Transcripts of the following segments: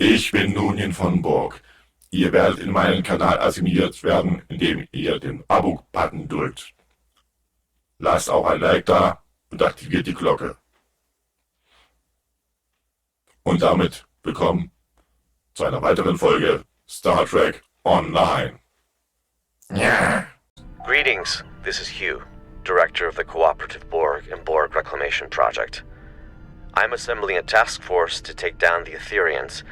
Ich bin Nunien von Borg. Ihr werdet in meinen Kanal assimiliert werden, indem ihr den Abo-Button drückt. Lasst auch ein Like da und aktiviert die Glocke. Und damit willkommen zu einer weiteren Folge Star Trek Online. Ja. Greetings, this is Hugh, Director of the Cooperative Borg and Borg Reclamation Project. I'm assembling a task force to take down the Etherians,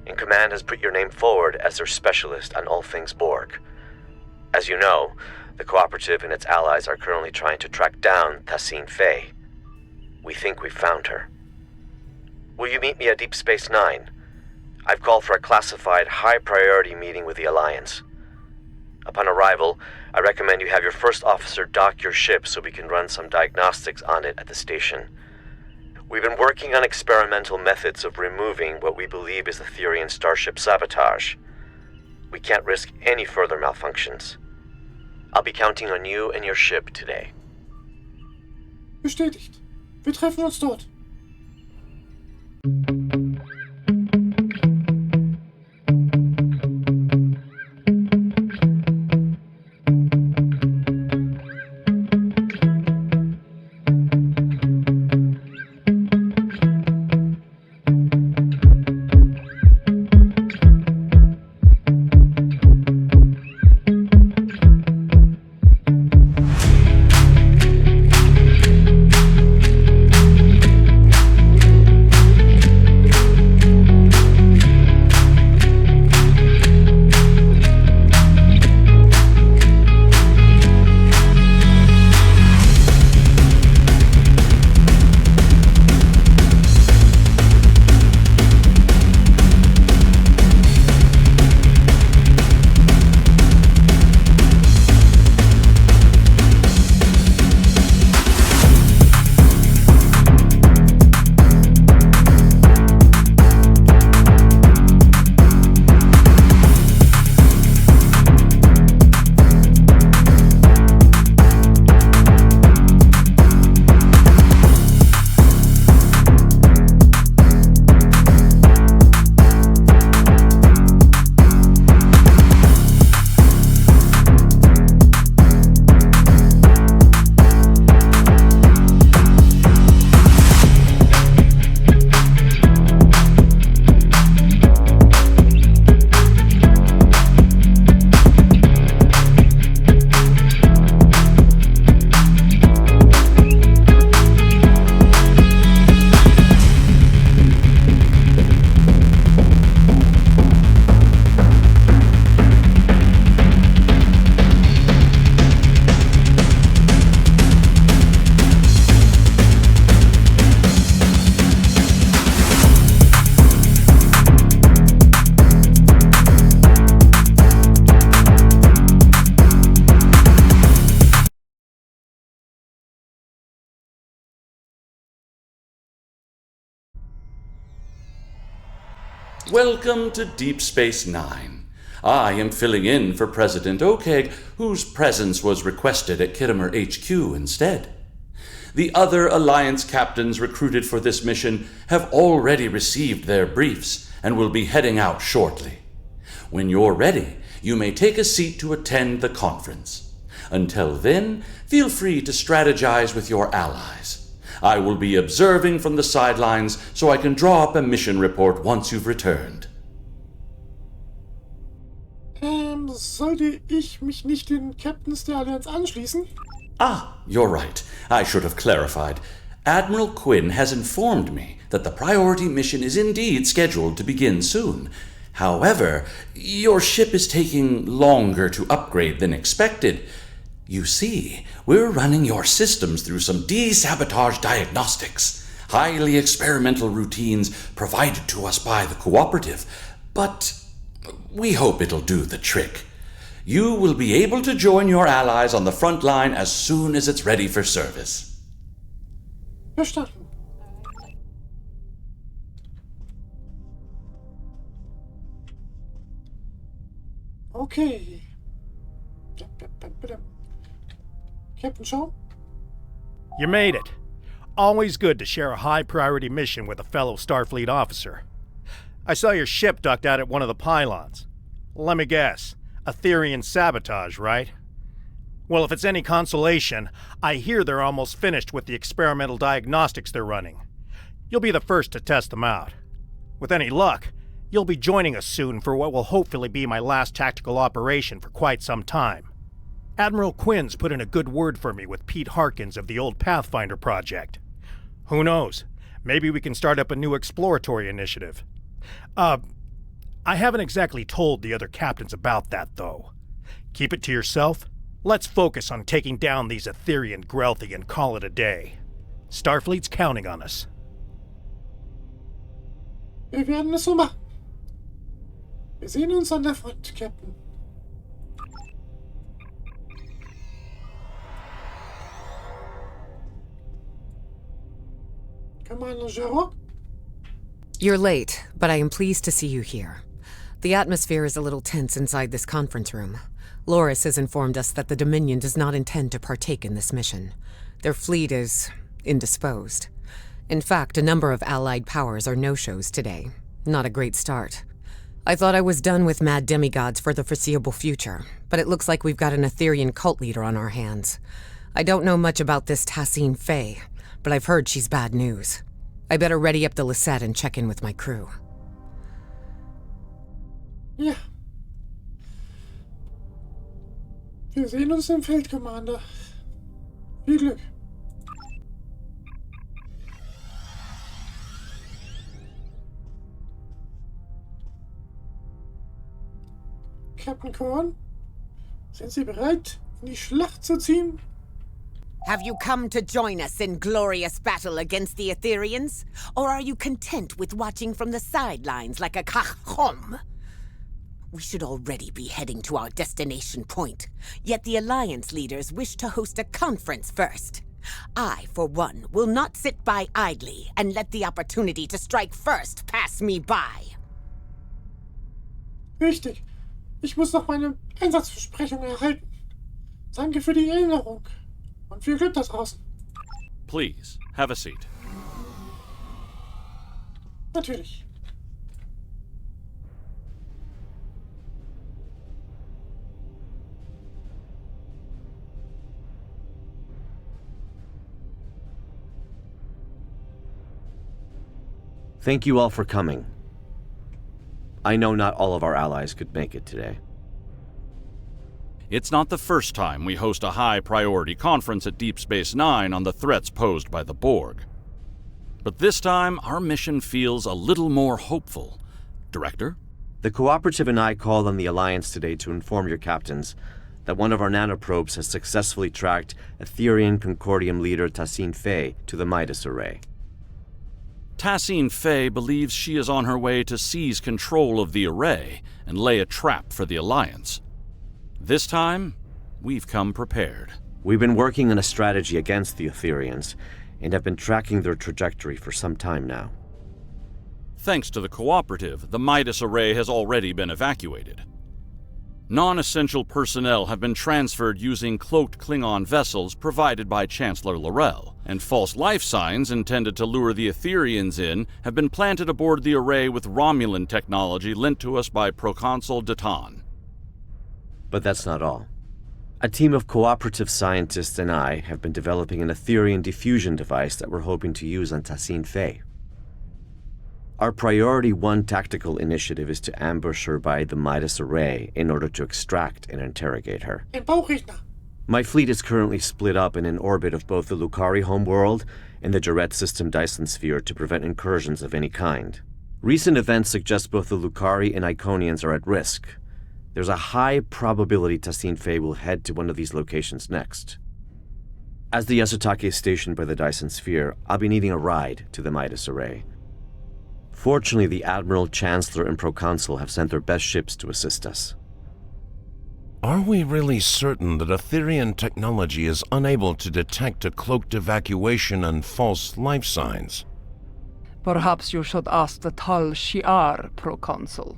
and Command has put your name forward as their specialist on all things Borg. As you know, the Cooperative and its allies are currently trying to track down Tassine Faye. We think we've found her. Will you meet me at Deep Space Nine? I've called for a classified, high-priority meeting with the Alliance. Upon arrival, I recommend you have your first officer dock your ship so we can run some diagnostics on it at the station. We've been working on experimental methods of removing what we believe is Etherian starship sabotage. We can't risk any further malfunctions. I'll be counting on you and your ship today. Bestätigt. Wir treffen uns dort. Welcome to Deep Space Nine. I am filling in for President Okeg, whose presence was requested at Kittimer HQ instead. The other Alliance captains recruited for this mission have already received their briefs and will be heading out shortly. When you're ready, you may take a seat to attend the conference. Until then, feel free to strategize with your allies. I will be observing from the sidelines so I can draw up a mission report once you've returned. Sollte ich mich nicht den Captains der Allianz anschließen? Ah, you're right. I should have clarified. Admiral Quinn has informed me that the priority mission is indeed scheduled to begin soon. However, your ship is taking longer to upgrade than expected. You see, we're running your systems through some de-sabotage diagnostics, highly experimental routines provided to us by the Cooperative, but we hope it'll do the trick. You will be able to join your allies on the front line as soon as it's ready for service. Verstanden. Okay. Captain Shaw? You made it. Always good to share a high-priority mission with a fellow Starfleet officer. I saw your ship ducked out at one of the pylons. Let me guess. Etherean sabotage, right? Well, if it's any consolation, I hear they're almost finished with the experimental diagnostics they're running. You'll be the first to test them out. With any luck, you'll be joining us soon for what will hopefully be my last tactical operation for quite some time. Admiral Quinn's put in a good word for me with Pete Harkins of the old Pathfinder project. Who knows? Maybe we can start up a new exploratory initiative. I haven't exactly told the other captains about that, though. Keep it to yourself. Let's focus on taking down these Etherean Grelthi and call it a day. Starfleet's counting on us. Wir werden es so machen. Wir sehen uns an der Front, Captain. Commander Jarrod? You're late, but I am pleased to see you here. The atmosphere is a little tense inside this conference room. Loris has informed us that the Dominion does not intend to partake in this mission. Their fleet is indisposed. In fact, a number of allied powers are no-shows today. Not a great start. I thought I was done with mad demigods for the foreseeable future, but it looks like we've got an Etherean cult leader on our hands. I don't know much about this Tassine Faye, but I've heard she's bad news. I better ready up the Lisette and check in with my crew. Ja. Wir sehen uns im Feld, Commander. Viel Glück. Captain Korn, sind Sie bereit, in die Schlacht zu ziehen? Have you come to join us in glorious battle against the Ethereans? Or are you content with watching from the sidelines like a kachom? We should already be heading to our destination point, yet the Alliance leaders wish to host a conference first. I, for one, will not sit by idly and let the opportunity to strike first pass me by. Richtig. Ich muss noch meine Einsatzversprechung erhalten. Danke für die Erinnerung. Und viel Glück da draußen. Please, have a seat. Natürlich. Thank you all for coming. I know not all of our allies could make it today. It's not the first time we host a high-priority conference at Deep Space Nine on the threats posed by the Borg. But this time, our mission feels a little more hopeful. Director? The Cooperative and I called on the Alliance today to inform your captains that one of our nanoprobes has successfully tracked Etherean Concordium leader Tassine Faye to the Midas Array. Tassine Faye believes she is on her way to seize control of the array and lay a trap for the Alliance. This time, we've come prepared. We've been working on a strategy against the Ethereans and have been tracking their trajectory for some time now. Thanks to the Cooperative, the Midas Array has already been evacuated. Non-essential personnel have been transferred using cloaked Klingon vessels provided by Chancellor Laurel, and false life signs intended to lure the Ethereans in have been planted aboard the array with Romulan technology lent to us by Proconsul Datan. But that's not all. A team of cooperative scientists and I have been developing an Etherean diffusion device that we're hoping to use on Tassine Faye. Our Priority 1 tactical initiative is to ambush her by the Midas Array in order to extract and interrogate her. Ein Bauchredner. My fleet is currently split up in an orbit of both the Lucari homeworld and the Jarrett System Dyson Sphere to prevent incursions of any kind. Recent events suggest both the Lucari and Iconians are at risk. There's a high probability Tassine Faye will head to one of these locations next. As the Yasutake is stationed by the Dyson Sphere, I'll be needing a ride to the Midas Array. Fortunately, the Admiral, Chancellor, and Proconsul have sent their best ships to assist us. Are we really certain that Etherean technology is unable to detect a cloaked evacuation and false life signs? Perhaps you should ask the Tal Shi'ar, Proconsul.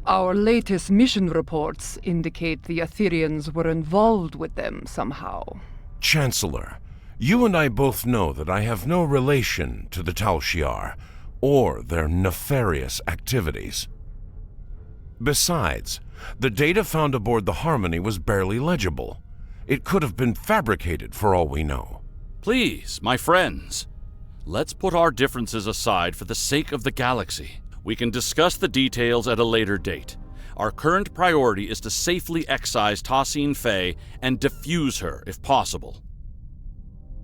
Our latest mission reports indicate the Ethereans were involved with them somehow. Chancellor, you and I both know that I have no relation to the Tal Shi'ar, or their nefarious activities. Besides, the data found aboard the Harmony was barely legible. It could have been fabricated for all we know. Please, my friends, let's put our differences aside for the sake of the galaxy. We can discuss the details at a later date. Our current priority is to safely excise Tassine Fey and defuse her if possible.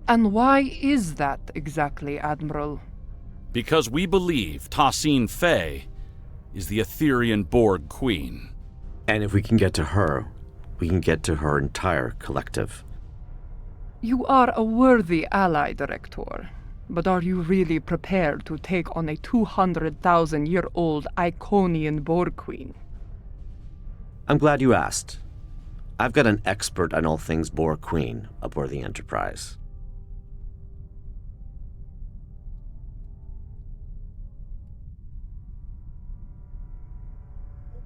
And why is that exactly, Admiral? Because we believe Tassine Fey is the Etherean Borg Queen. And if we can get to her, we can get to her entire collective. You are a worthy ally, Director. But are you really prepared to take on a 200,000-year-old Iconian Borg Queen? I'm glad you asked. I've got an expert on all things Borg Queen aboard the Enterprise.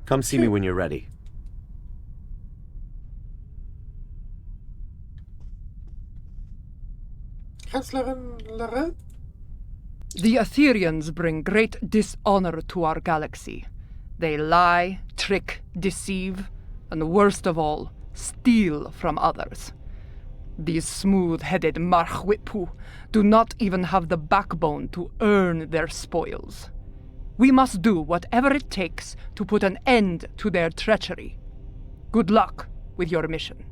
Come see me when you're ready. Kanzlerin Lorel? The Ethereans bring great dishonor to our galaxy. They lie, trick, deceive, and worst of all, steal from others. These smooth-headed Marchwipu do not even have the backbone to earn their spoils. We must do whatever it takes to put an end to their treachery. Good luck with your mission.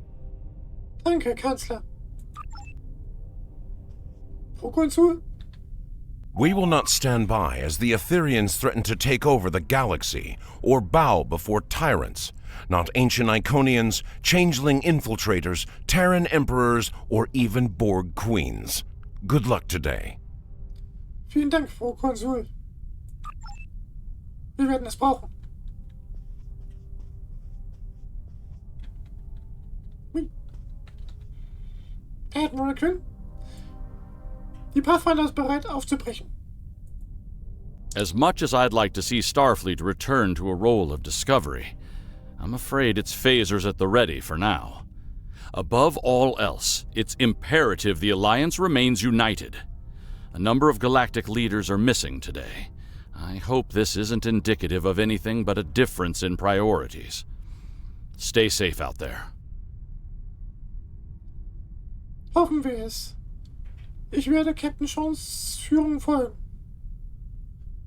Danke, Kanzler. Pro Konsul? We will not stand by as the Ethereans threaten to take over the galaxy or bow before tyrants, not ancient Iconians, changeling infiltrators, Terran emperors, or even Borg queens. Good luck today. Vielen Dank, Frau Konsul. Wir werden es brauchen. Hui. Admiral Quinn? Die Pathfinder ist bereit, aufzubrechen. As much as I'd like to see Starfleet return to a role of discovery, I'm afraid its phasers at the ready for now. Above all else, it's imperative the Alliance remains united. A number of galactic leaders are missing today. I hope this isn't indicative of anything but a difference in priorities. Stay safe out there. Hoffen wir es. Ich werde Captain Shaws Führung folgen.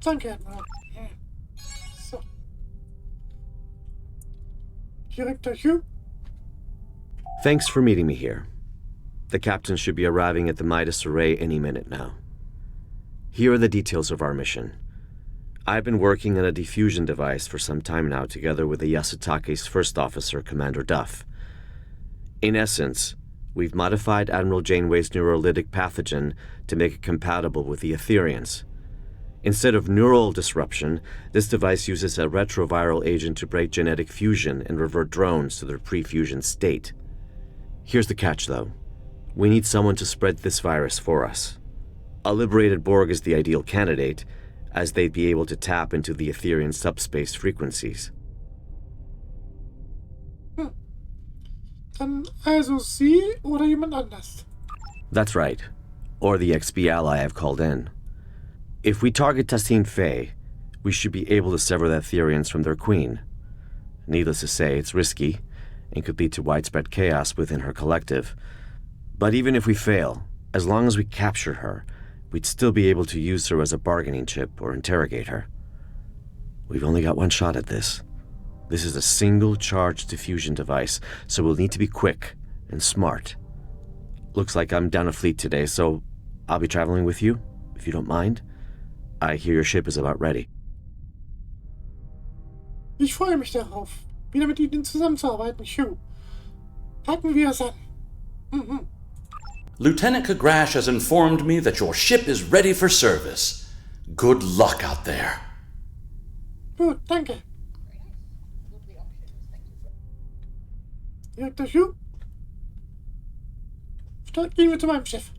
Danke, Admiral. So. Director Hugh? Thanks for meeting me here. The captain should be arriving at the Midas Array any minute now. Here are the details of our mission. I've been working on a diffusion device for some time now together with the Yasutake's first officer, Commander Duff. In essence, we've modified Admiral Janeway's neurolytic pathogen to make it compatible with the Ethereans. Instead of neural disruption, this device uses a retroviral agent to break genetic fusion and revert drones to their pre-fusion state. Here's the catch, though. We need someone to spread this virus for us. A liberated Borg is the ideal candidate, as they'd be able to tap into the Etherean subspace frequencies. Dann also Sie oder jemand anders? That's right. Or the XB ally I've called in. If we target Tassine Fey, we should be able to sever the Ethereans from their queen. Needless to say, it's risky, and could lead to widespread chaos within her collective. But even if we fail, as long as we capture her, we'd still be able to use her as a bargaining chip or interrogate her. We've only got one shot at this. This is a single-charge diffusion device, so we'll need to be quick and smart. Looks like I'm down a fleet today, so I'll be traveling with you, if you don't mind. I hear your ship is about ready. Ich freue mich darauf, wieder mit Ihnen zusammenzuarbeiten, Hugh. Packen wir es an. Lieutenant Kagrash has informed me that your ship is ready for service. Good luck out there. Gut, danke. Director Hugh? Gehen wir zu meinem Schiff.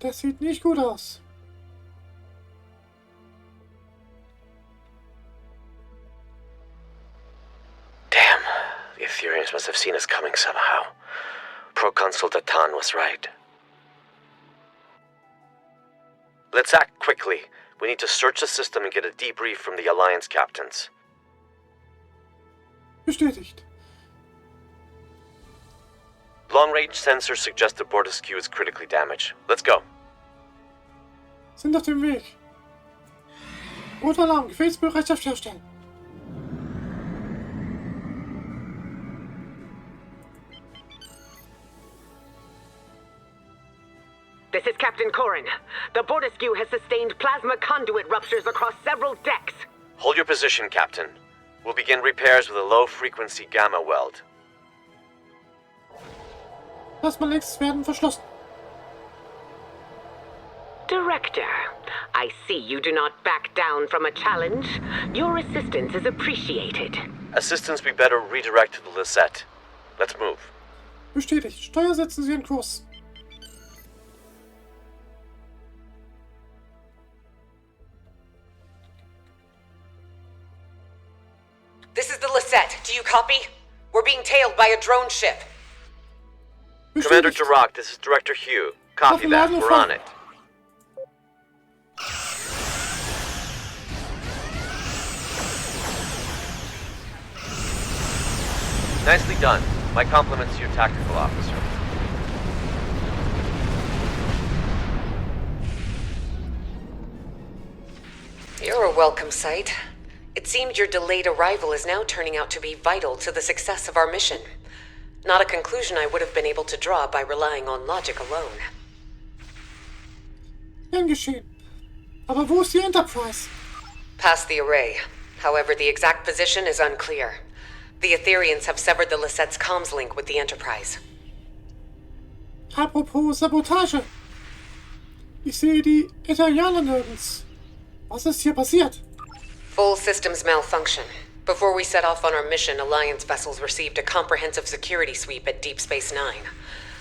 Das sieht nicht gut aus. Damn, the Ethereans must have seen us coming somehow. Proconsul Datan was right. Let's act quickly. We need to search the system and get a debrief from the Alliance captains. Bestätigt. Long-range sensors suggest the Bortesque is critically damaged. Let's go. Sind auf dem Weg. Roter Alarm, Gefäßbereitschaft herstellen. This is Captain Corin. The Bortesque has sustained plasma conduit ruptures across several decks. Hold your position, Captain. We'll begin repairs with a low-frequency gamma weld. Plasmalenks werden verschlossen. Director, I see you do not back down from a challenge. Your assistance is appreciated. Assistance be better redirect to the Lisette. Let's move. Bestätigt. Steuer setzen Sie in Kurs. This is the Lisette. Do you copy? We're being tailed by a drone ship. Commander Bestätigt. Jirok, this is Director Hugh. Copy that. We're on it. Nicely done. My compliments to your tactical officer. You're a welcome sight. It seems your delayed arrival is now turning out to be vital to the success of our mission. Not a conclusion I would have been able to draw by relying on logic alone. Gern geschehen. Aber wo ist die Enterprise? Past the array. However, the exact position is unclear. The Ethereans have severed the Lisette's comms link with the Enterprise. Apropos Sabotage. Ich sehe die Italianer nirgends. Was ist hier passiert? Full systems malfunction. Before we set off on our mission, Alliance vessels received a comprehensive security sweep at Deep Space Nine.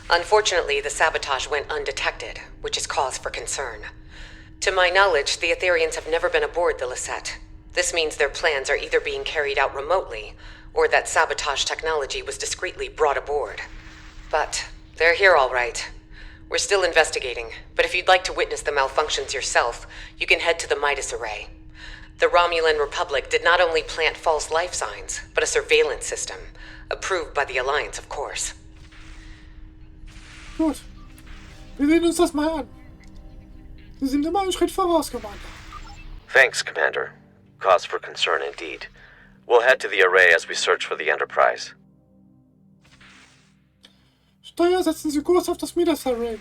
Unfortunately, the sabotage went undetected, which is cause for concern. To my knowledge, the Ethereans have never been aboard the Lisette. This means their plans are either being carried out remotely, or that sabotage technology was discreetly brought aboard. But they're here all right. We're still investigating, but if you'd like to witness the malfunctions yourself, you can head to the Midas Array. The Romulan Republic did not only plant false life signs, but a surveillance system, approved by the Alliance, of course. Gut. Wir sehen uns das mal an. Sie sind immer einen Schritt voraus, Commander. Thanks, Commander. Cause for concern indeed. We'll head to the array as we search for the Enterprise. Steuer setzen Sie Kurs auf das Midas Array.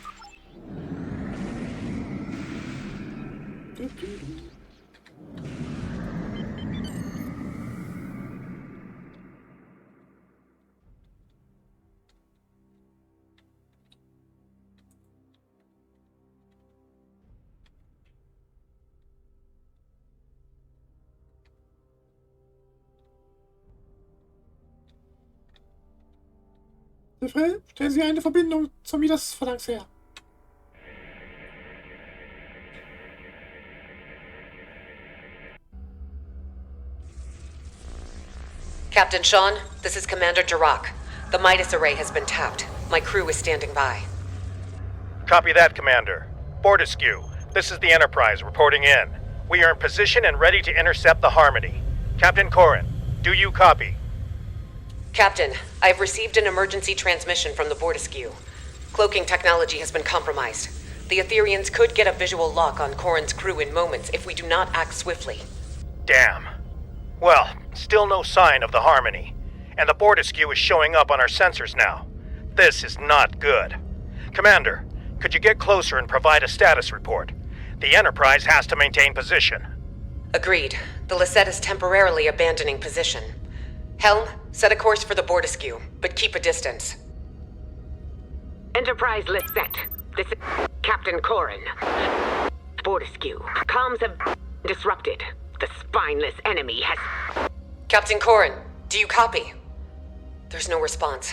Defrel, stellen Sie eine Verbindung zur Midas-Phalanx her. Captain Sean, this is Commander Jirok. The Midas Array has been tapped. My crew is standing by. Copy that, Commander. Bortesque, this is the Enterprise reporting in. We are in position and ready to intercept the Harmony. Captain Corin, do you copy? Captain, I have received an emergency transmission from the Bortesque. Cloaking technology has been compromised. The Ethereans could get a visual lock on Corin's crew in moments if we do not act swiftly. Damn. Well, still no sign of the Harmony. And the Bortesque is showing up on our sensors now. This is not good. Commander, could you get closer and provide a status report? The Enterprise has to maintain position. Agreed. The Lisette is temporarily abandoning position. Helm, set a course for the Bortesque, but keep a distance. Enterprise Lisette. This is Captain Corin. Bortesque. Comms have disrupted. The spineless enemy has... Captain Corin, do you copy? There's no response.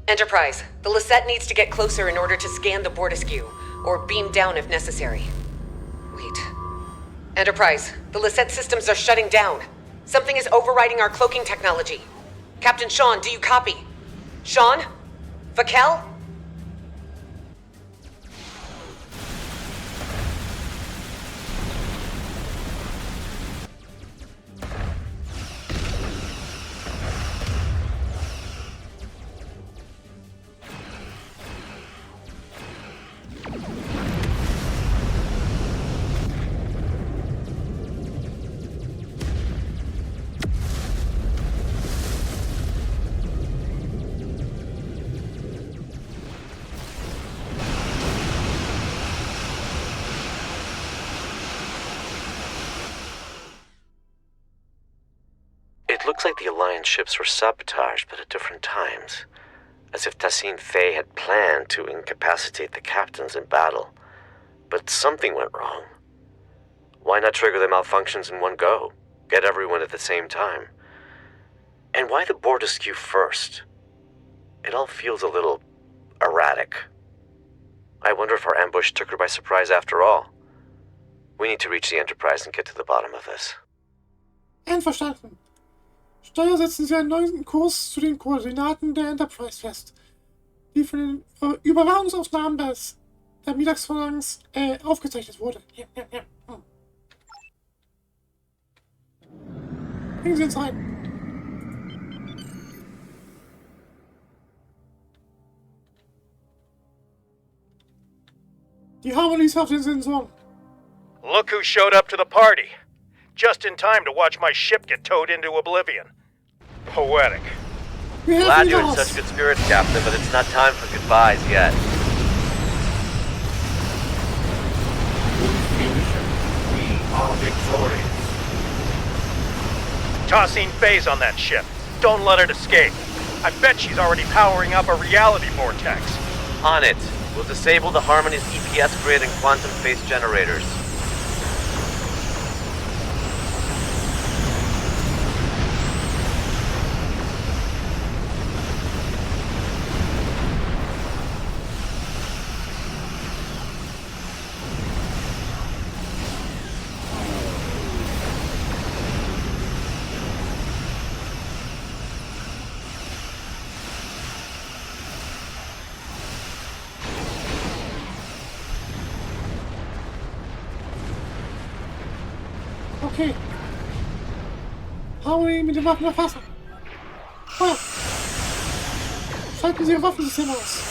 Enterprise, the Lisette needs to get closer in order to scan the Bortesque, or beam down if necessary. Wait. Enterprise, the Lisette systems are shutting down. Something is overriding our cloaking technology. Captain Sean, do you copy? Sean? Vakel? It looks like the Alliance ships were sabotaged, but at different times. As if Tassine Faye had planned to incapacitate the captains in battle. But something went wrong. Why not trigger the malfunctions in one go? Get everyone at the same time? And why the board askew first? It all feels a little erratic. I wonder if our ambush took her by surprise after all. We need to reach the Enterprise and get to the bottom of this. Einverstanden. Steuer setzen Sie einen neuen Kurs zu den Koordinaten der Enterprise fest, die von den Überwachungsaufnahmen der Mittagsvorgangs aufgezeichnet wurde. Ja. Bringen Sie uns rein. Die Harmony ist auf den Sensoren. Look who showed up to the party. Just in time to watch my ship get towed into oblivion. Poetic. Wir helfen Glad Ihnen you're in aus. such good spirits, Captain, but it's not time for goodbyes yet. We are victorious. Tassine Faye's on that ship. Don't let it escape. I bet she's already powering up a reality vortex. On it. We'll disable the Harmony's EPS grid and quantum phase generators. Okay. Harmony mit den Waffen erfassen. Feuer! Schalten Sie Ihr Waffensystem aus.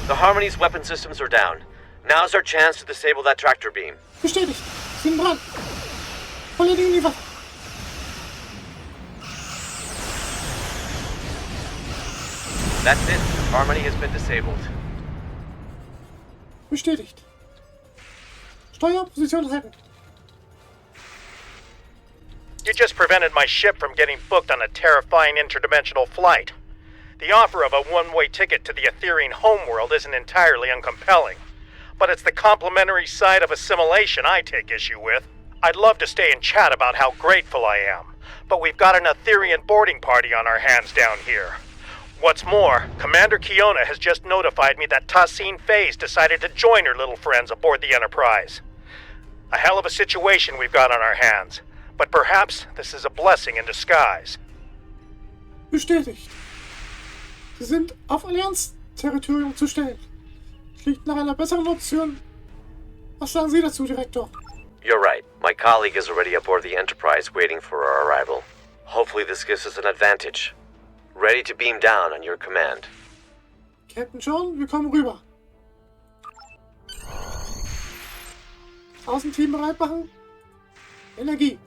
The Harmony's weapon systems are down. Now's our chance to disable that tractor beam. Bestätigt. Sie sind dran. Vollledigen die Waffe. That's it. Harmony has been disabled. Bestätigt. Steuerposition halten. You just prevented my ship from getting booked on a terrifying interdimensional flight. The offer of a one-way ticket to the Etherean homeworld isn't entirely uncompelling, but it's the complementary side of assimilation I take issue with. I'd love to stay and chat about how grateful I am, but we've got an Etherean boarding party on our hands down here. What's more, Commander Kiona has just notified me that Tassine Faye's decided to join her little friends aboard the Enterprise. A hell of a situation we've got on our hands, but perhaps this is a blessing in disguise. Bestätigt. Sie sind auf Allianz-Territorium zu stellen. Klingt nach einer besseren Option. Was sagen Sie dazu, Direktor? You're right. My colleague is already aboard the Enterprise waiting for our arrival. Hopefully this gives us an advantage. Ready to beam down on your command. Captain John, wir kommen rüber. Außenteam bereit machen. Energie.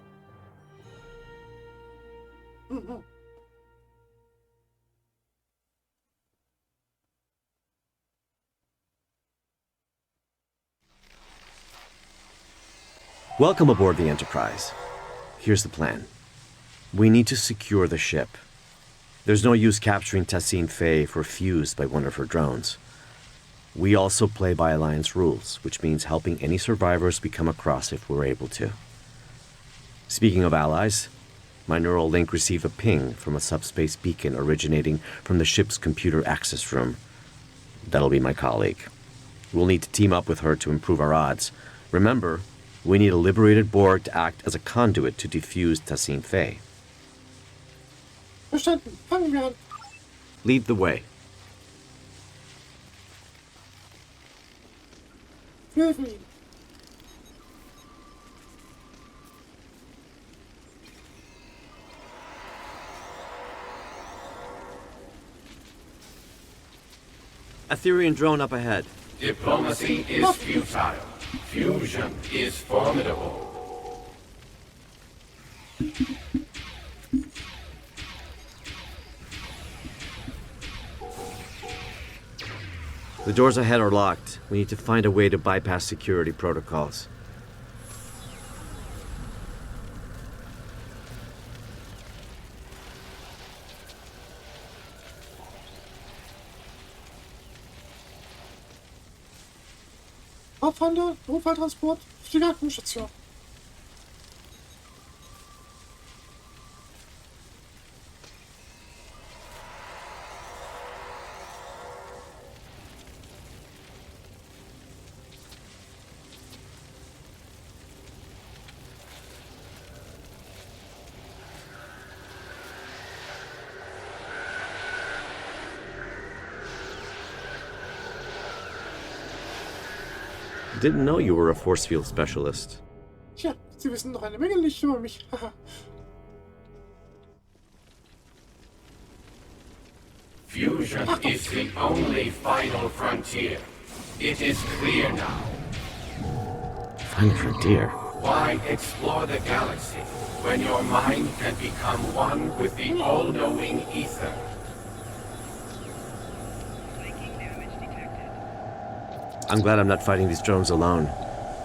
Welcome aboard the Enterprise. Here's the plan. We need to secure the ship. There's no use capturing Tassine Faye if we're fused by one of her drones. We also play by Alliance rules, which means helping any survivors we come across if we're able to. Speaking of allies, my neural link received a ping from a subspace beacon originating from the ship's computer access room. That'll be my colleague. We'll need to team up with her to improve our odds. Remember, we need a liberated Borg to act as a conduit to defuse Tassine Faye. Verstanden. Fangen wir an. Lead the way. Wir helfen ihm. Etherean drone up ahead. Diplomacy is futile. Fusion is formidable. The doors ahead are locked. We need to find a way to bypass security protocols. Abfander, Notfalltransport auf die Gartenstation. Didn't know you were a force field specialist. Tja, Sie wissen noch eine Menge nicht über mich. Haha. Fusion is the only final frontier. It is clear now. Final frontier. Why explore the galaxy when your mind can become one with the all-knowing ether? I'm glad I'm not fighting these drones alone.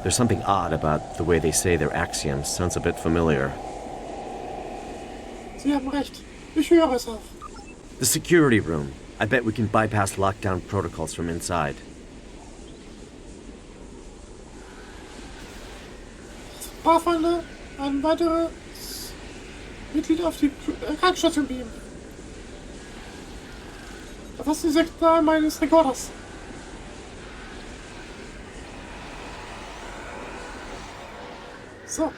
There's something odd about the way they say their axioms. Sounds a bit familiar. Sie haben recht. Ich höre es auf. The security room. I bet we can bypass lockdown protocols from inside. Pathfinder, ein weiteres Mitglied auf die Krankstation beamen. Das ist die Sektor meines Rekorders. So.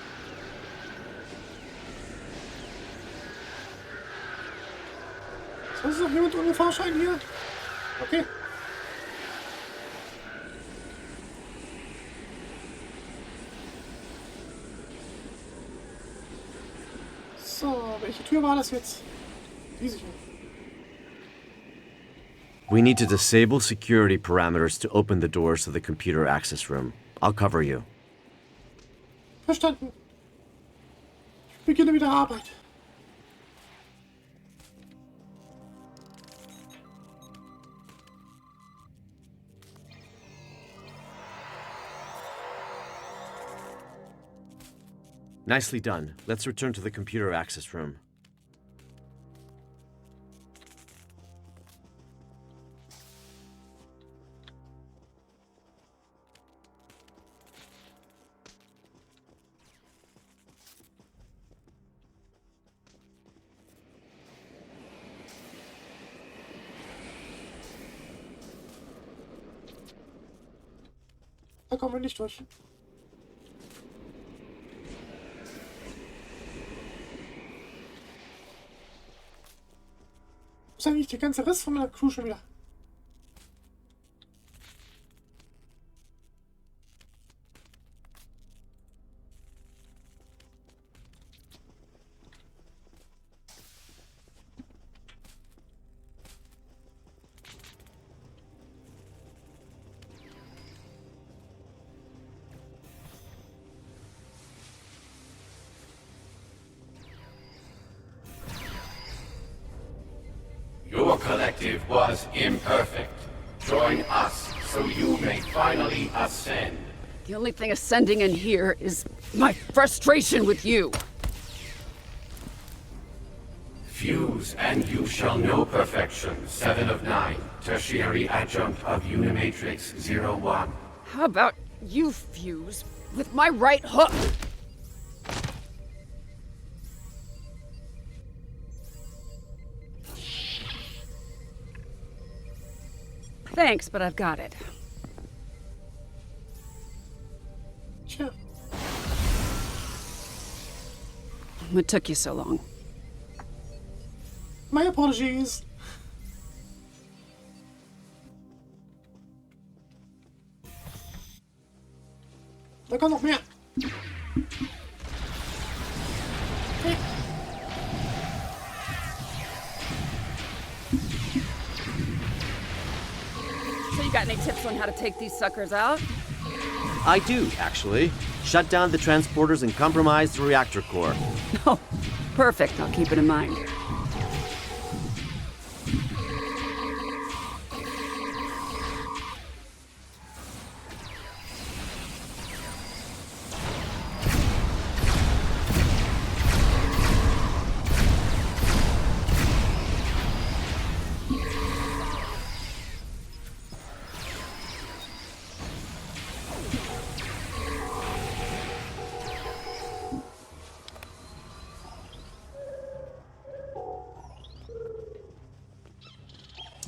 Ist noch jemand ohne Fahrschein hier? Okay. So, welche Tür war das jetzt? Diese hier. We need to disable security parameters to open the doors to the computer access room. I'll cover you. Verstanden. Ich beginne wieder Arbeit. Nicely done. Let's return to the computer access room. Da kommen wir nicht durch. Wo ist eigentlich der ganze Riss von meiner Crew schon wieder? Your collective was imperfect. Join us so you may finally ascend. The only thing ascending in here is my frustration with you. Fuse, and you shall know perfection. 7 of 9. Tertiary adjunct of Unimatrix 01. How about you fuse with my right hook? Thanks, but I've got it. Tja, What took you so long? my apologies. Da kommt noch mehr. Okay. So you got any tips on how to take these suckers out? I do, actually. Shut down the transporters and compromise the reactor core. Oh, perfect. I'll keep it in mind.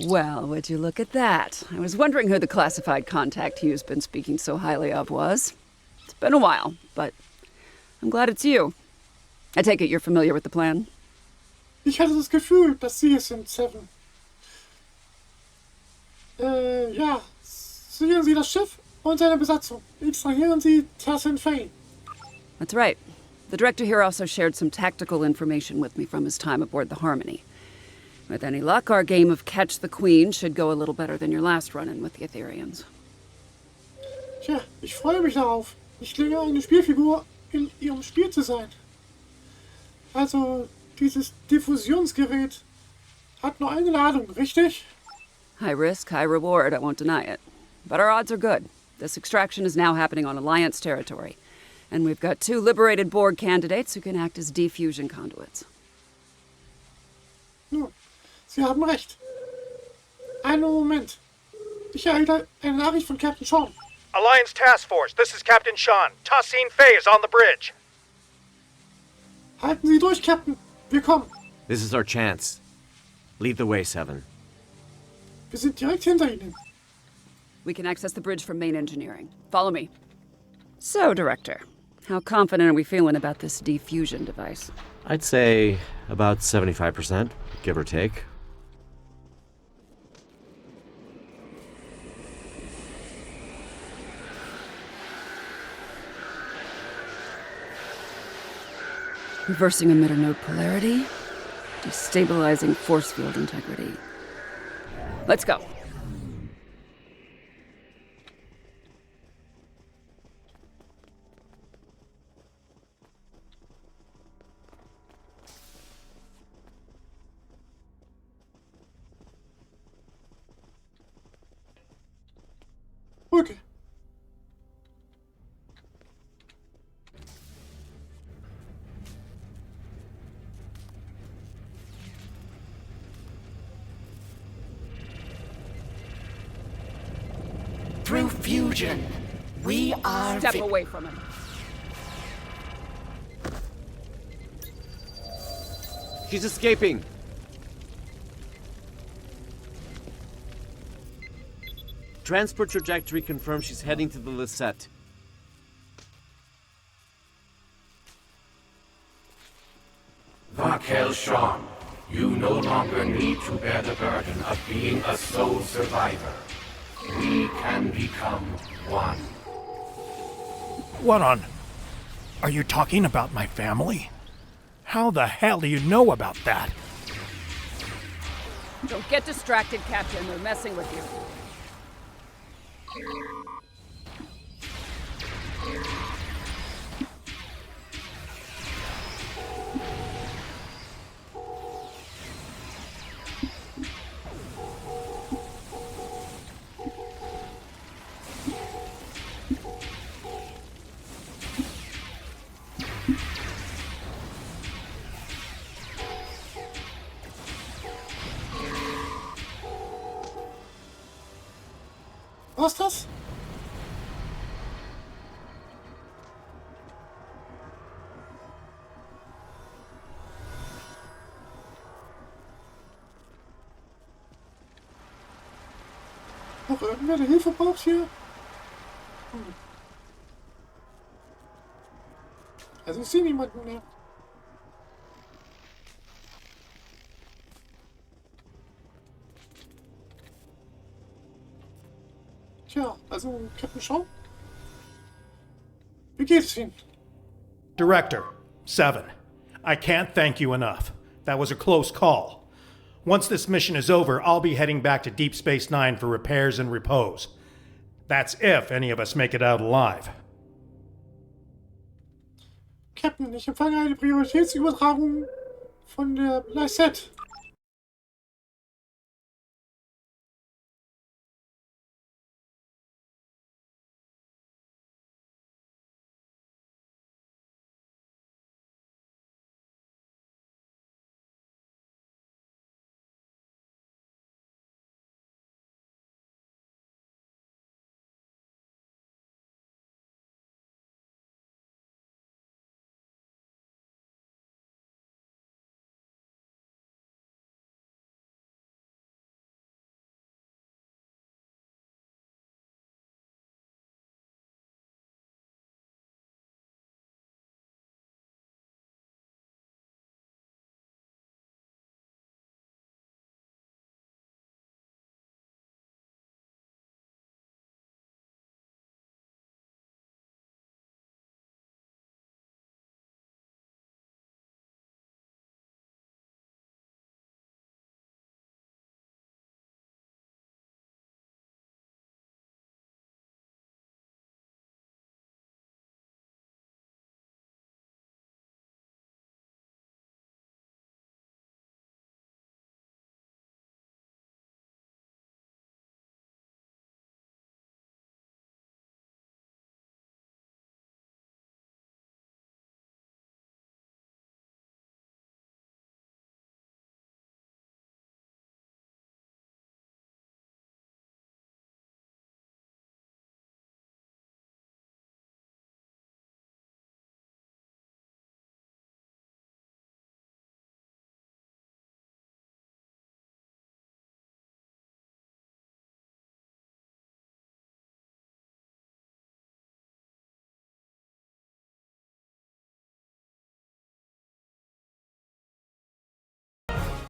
Well, would you look at that? I was wondering who the classified contact Hugh's been speaking so highly of was. It's been a while, but I'm glad it's you. I take it you're familiar with the plan? Ich hatte das Gefühl, dass Sie es sind, Seven. Ja. Sichern Sie das Schiff und seine Besatzung. Extrahieren Sie Tassin Fay. That's right. The director here also shared some tactical information with me from his time aboard the Harmony. With any luck, our game of Catch the Queen should go a little better than your last run-in with the Etherians. Tja, ich freue mich darauf, nicht länger eine Spielfigur in Ihrem Spiel zu sein. Also, dieses Diffusionsgerät hat nur eine Ladung, richtig? High risk, high reward, I won't deny it. But our odds are good. This extraction is now happening on Alliance territory. And we've got 2 liberated Borg candidates who can act as defusion conduits. Nun, Sie haben recht. Einen Moment. Ich erhalte eine Nachricht von Captain Sean. Alliance Task Force, this is Captain Sean. Tassin Fay is on the bridge. Halten Sie durch, Captain. Wir kommen. This is our chance. Lead the way, Seven. Wir sind direkt hinter Ihnen. We can access the bridge from main engineering. Follow me. So, Director, how confident are we feeling about this defusion device? I'd say about 75%, give or take. Reversing emitter node polarity, destabilizing force field integrity. Let's go. Okay. Through fusion, we are Step away from him. She's escaping! Transport trajectory confirms she's heading to the Lisette. Vakel Sean, you no longer need to bear the burden of being a sole survivor. We can become one. What on... Are you talking about my family? How the hell do you know about that? Don't get distracted, Captain. They're messing with you. Was ist das? Noch irgendwer, der Hilfe braucht hier? Also ich sehe niemanden mehr. Tja, also Captain Shaw? Wie geht's Ihnen? Director, 7. I can't thank you enough. That was a close call. Once this mission is over, I'll be heading back to Deep Space Nine for repairs and repose. That's if any of us make it out alive. Captain, ich empfange eine Prioritätsübertragung von der Lysette.